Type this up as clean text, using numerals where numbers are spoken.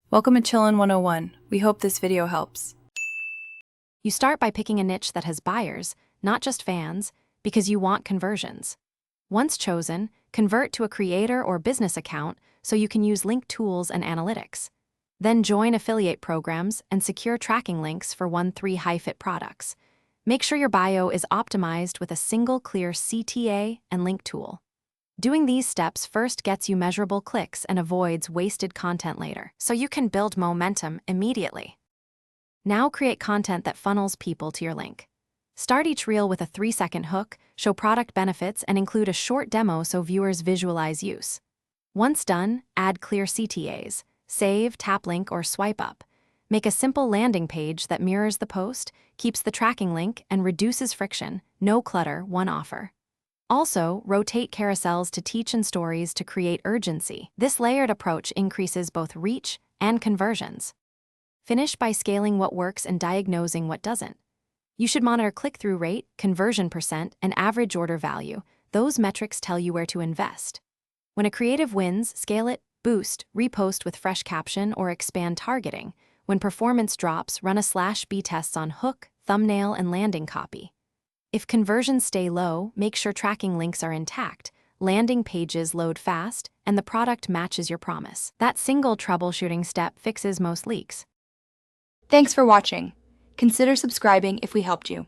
Welcome to Chillin' 101. We hope this video helps. You start by picking a niche that has buyers, not just fans, because you want conversions. Once chosen, convert to a creator or business account so you can use link tools and analytics. Then join affiliate programs and secure tracking links for 1-3 high-fit products. Make sure your bio is optimized with a single clear CTA and link tool. Doing these steps first gets you measurable clicks and avoids wasted content later, so you can build momentum immediately. Now create content that funnels people to your link. Start each reel with a 3-second hook, show product benefits, and include a short demo so viewers visualize use. Once done, add clear CTAs. Save, tap link, or swipe up. Make a simple landing page that mirrors the post, keeps the tracking link, and reduces friction. No clutter, one offer. Also, rotate carousels to teach and stories to create urgency. This layered approach increases both reach and conversions. Finish by scaling what works and diagnosing what doesn't. You should monitor click-through rate, conversion percent, and average order value. Those metrics tell you where to invest. When a creative wins, scale it, boost, repost with fresh caption, or expand targeting. When performance drops, run a /B tests on hook, thumbnail, and landing copy. If conversions stay low, make sure tracking links are intact, landing pages load fast, and the product matches your promise. That single troubleshooting step fixes most leaks. Thanks for watching. Consider subscribing if we helped you.